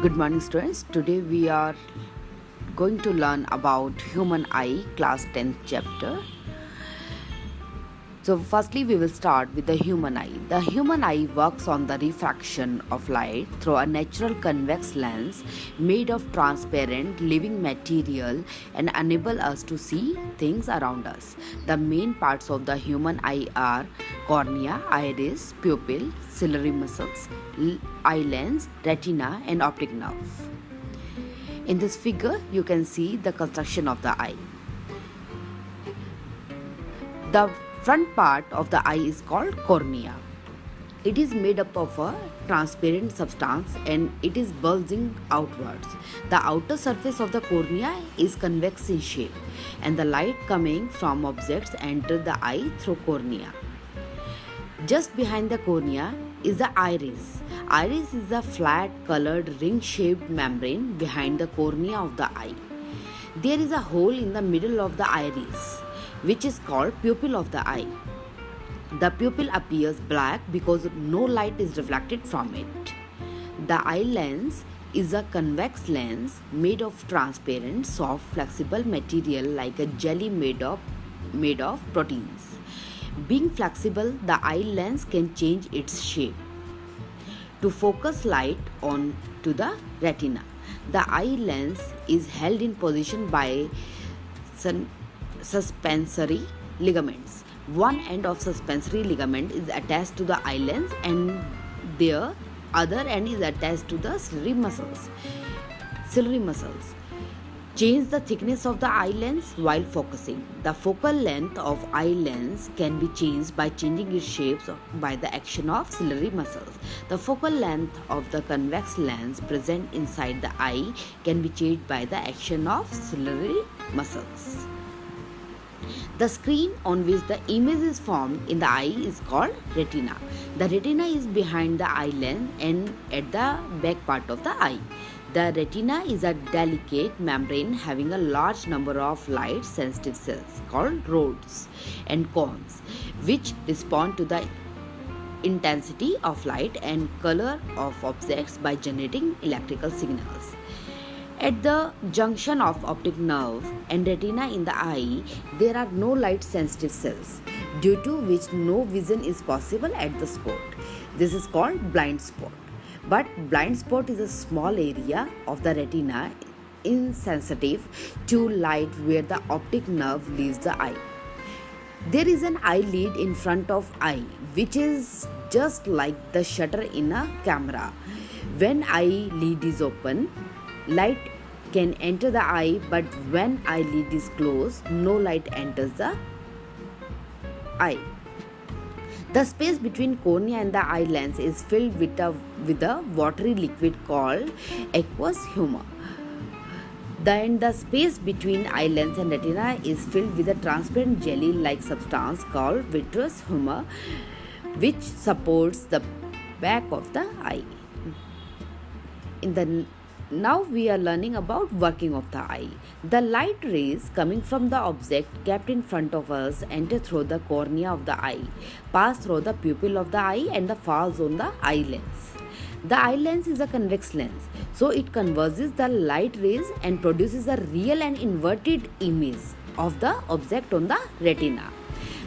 Good morning, students. Today we are going to learn about human eye, class 10th chapter. So, firstly, we will start with the human eye. The human eye works on the refraction of light through a natural convex lens made of transparent living material and enable us to see things around us. The main parts of the human eye are cornea, iris, pupil, ciliary muscles, eye lens, retina, and optic nerve. In this figure, you can see the construction of the eye. The front part of the eye is called cornea. It is made up of a transparent substance and it is bulging outwards. The outer surface of the cornea is convex in shape and the light coming from objects enter the eye through cornea. Just behind the cornea is the iris. Iris is a flat colored ring-shaped membrane behind the cornea of the eye. There is a hole in the middle of the iris, which is called pupil of the eye. The pupil appears black because no light is reflected from it. The eye lens is a convex lens made of transparent, soft, flexible material like a jelly made of proteins. Being flexible, the eye lens can change its shape to focus light on to the retina. The eye lens is held in position by suspensory ligaments. One end of suspensory ligament is attached to the eye lens and the other end is attached to the ciliary muscles. Change the thickness of the eye lens while focusing. The focal length of eye lens can be changed by changing its shapes by the action of ciliary muscles. The focal length of the convex lens present inside the eye can be changed by the action of ciliary muscles. The screen on which the image is formed in the eye is called retina. The retina is behind the eye lens and at the back part of the eye. The retina is a delicate membrane having a large number of light-sensitive cells called rods and cones, which respond to the intensity of light and color of objects by generating electrical signals. At the junction of optic nerve and retina in the eye, there are no light-sensitive cells, due to which no vision is possible at the spot. This is called blind spot. But blind spot is a small area of the retina insensitive to light where the optic nerve leaves the eye. There is an eyelid in front of eye which is just like the shutter in a camera. When eyelid is open, light can enter the eye, but when eyelid is closed, no light enters the eye. The space between cornea and the eye lens is filled with a watery liquid called aqueous humor. Then the space between eye lens and retina is filled with a transparent jelly-like substance called vitreous humor, which supports the back of the eye. Now we are learning about working of the eye. The light rays coming from the object kept in front of us enter through the cornea of the eye, pass through the pupil of the eye and falls on the eye lens. The eye lens is a convex lens, so it converges the light rays and produces a real and inverted image of the object on the retina.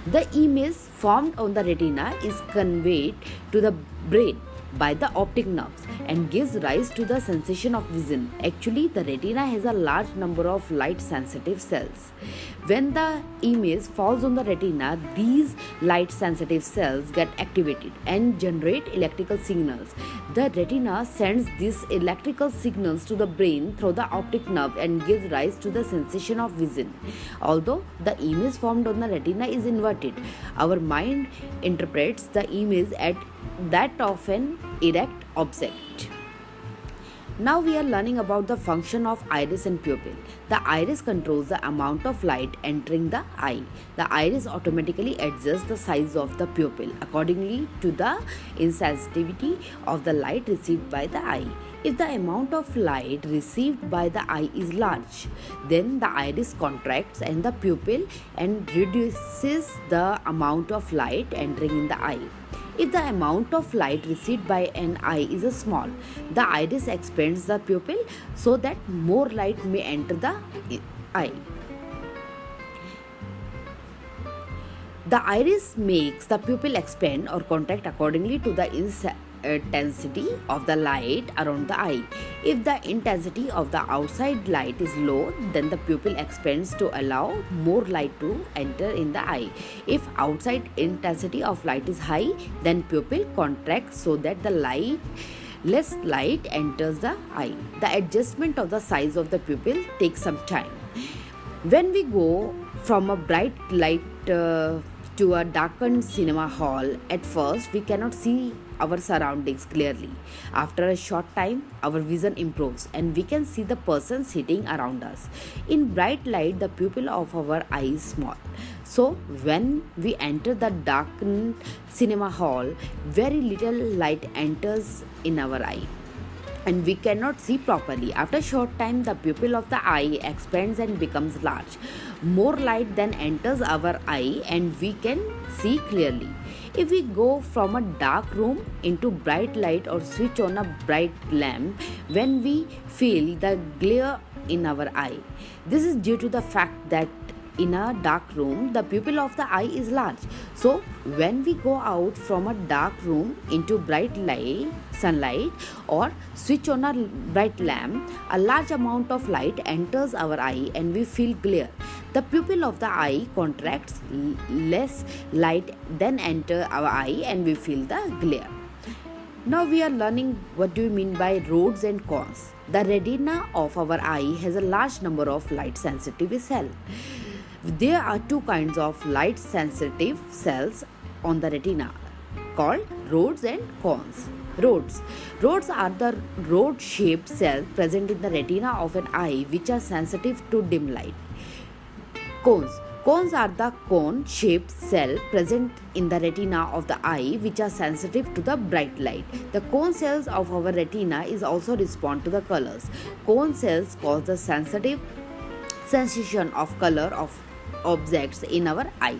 The image formed on the retina is conveyed to the brain by the optic nerves and gives rise to the sensation of vision. Actually, the retina has a large number of light sensitive cells. When the image falls on the retina, these light sensitive cells get activated and generate electrical signals. The retina sends these electrical signals to the brain through the optic nerve and gives rise to the sensation of vision. Although the image formed on the retina is inverted, our mind interprets the image at that of an erect object. Now we are learning about the function of iris and pupil. The iris controls the amount of light entering the eye. The iris automatically adjusts the size of the pupil accordingly to the insensitivity of the light received by the eye. If the amount of light received by the eye is large, then the iris contracts and the pupil and reduces the amount of light entering in the eye. If the amount of light received by an eye is small, the iris expands the pupil so that more light may enter the eye. The iris makes the pupil expand or contract accordingly to the intensity of the light around the eye. If the intensity of the outside light is low, then the pupil expands to allow more light to enter in the eye. If outside intensity of light is high, then pupil contracts so that the less light enters the eye. The adjustment of the size of the pupil takes some time. When we go from a bright light to a darkened cinema hall, at first we cannot see our surroundings clearly. After a short time, our vision improves and we can see the person sitting around us. In bright light, the pupil of our eye is small. So, when we enter the darkened cinema hall, very little light enters in our eye and we cannot see properly. After a short time, the pupil of the eye expands and becomes large. More light then enters our eye and we can see clearly. If we go from a dark room into bright light or switch on a bright lamp, when we feel the glare in our eye, this is due to the fact that in a dark room, the pupil of the eye is large. So, when we go out from a dark room into bright light, sunlight, or switch on a bright lamp, a large amount of light enters our eye and we feel glare. The pupil of the eye contracts, less light then enter our eye and we feel the glare. Now we are learning what do you mean by rods and cones. The retina of our eye has a large number of light sensitive cells. There are two kinds of light sensitive cells on the retina called rods and cones. Rods are the rod shaped cells present in the retina of an eye which are sensitive to dim light. Cones are the cone shaped cells present in the retina of the eye which are sensitive to the bright light. The cone cells of our retina is also respond to the colors. Cone cells cause the sensitive sensation of color of objects in our eye.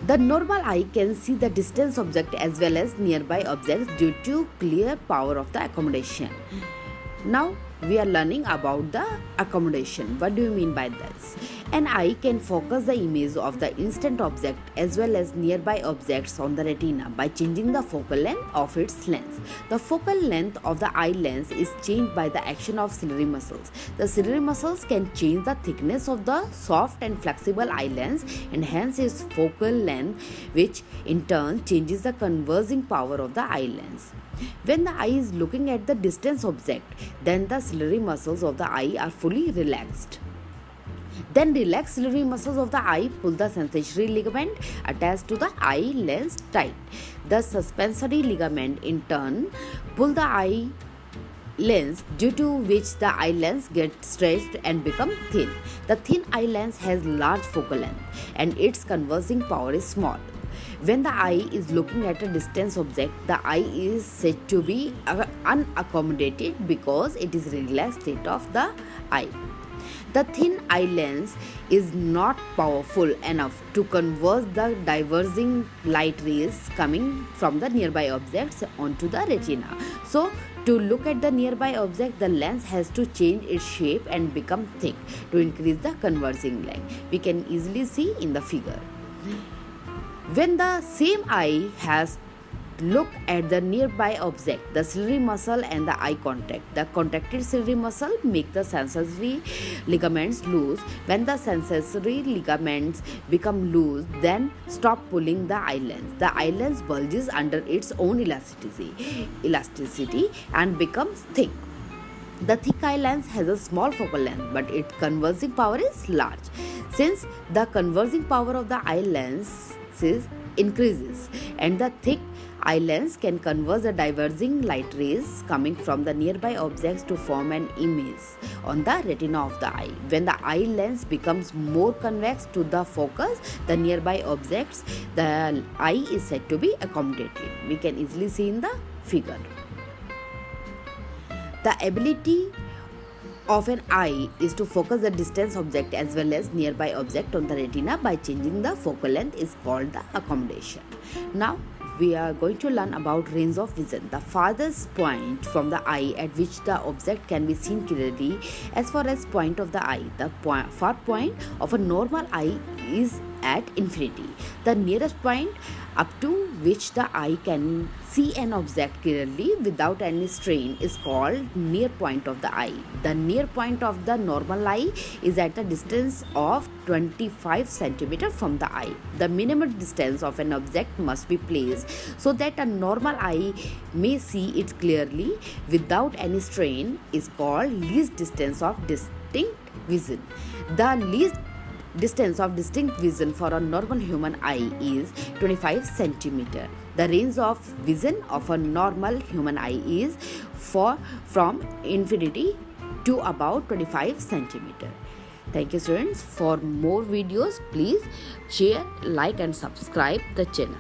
The normal eye can see the distant object as well as nearby objects due to clear power of the accommodation. Now we are learning about the accommodation. What do you mean by this? An eye can focus the image of the instant object as well as nearby objects on the retina by changing the focal length of its lens. The focal length of the eye lens is changed by the action of ciliary muscles. The ciliary muscles can change the thickness of the soft and flexible eye lens and hence its focal length, which in turn changes the converging power of the eye lens. When the eye is looking at the distant object, then the ciliary muscles of the eye are fully relaxed. Then relaxed ciliary muscles of the eye pull the sensory ligament attached to the eye lens tight. The suspensory ligament in turn pull the eye lens, due to which the eye lens gets stretched and become thin. The thin eye lens has large focal length and its converging power is small. When the eye is looking at a distant object, the eye is said to be unaccommodated because it is in relaxed state of the eye. The thin eye lens is not powerful enough to convert the diverging light rays coming from the nearby objects onto the retina. So, to look at the nearby object, the lens has to change its shape and become thick to increase the converging length. We can easily see in the figure. When the same eye has look at the nearby object, the ciliary muscle and the eye contract. The contracted ciliary muscle make the sensory ligaments loose. When the sensory ligaments become loose, then stop pulling the eye lens. The eye lens bulges under its own elasticity and becomes thick. The thick eye lens has a small focal length, but its converging power is large. Since the converging power of the eye lens increases and the thick eye lens can converge the diverging light rays coming from the nearby objects to form an image on the retina of the eye. When the eye lens becomes more convex to the focus, the nearby objects, the eye is said to be accommodated. We can easily see in the figure. The ability of an eye is to focus the distant object as well as nearby object on the retina by changing the focal length is called the accommodation. Now we are going to learn about range of vision, the farthest point from the eye at which the object can be seen clearly as far as point of the eye. The far point of a normal eye is at infinity. The nearest point up to which the eye can see an object clearly without any strain is called near point of the eye. The near point of the normal eye is at a distance of 25 cm from the eye. The minimum distance of an object must be placed so that a normal eye may see it clearly without any strain is called least distance of distinct vision. The least distance of distinct vision for a normal human eye is 25 cm. The range of vision of a normal human eye is from infinity to about 25 cm. Thank you students. For more videos, please share, like and subscribe the channel.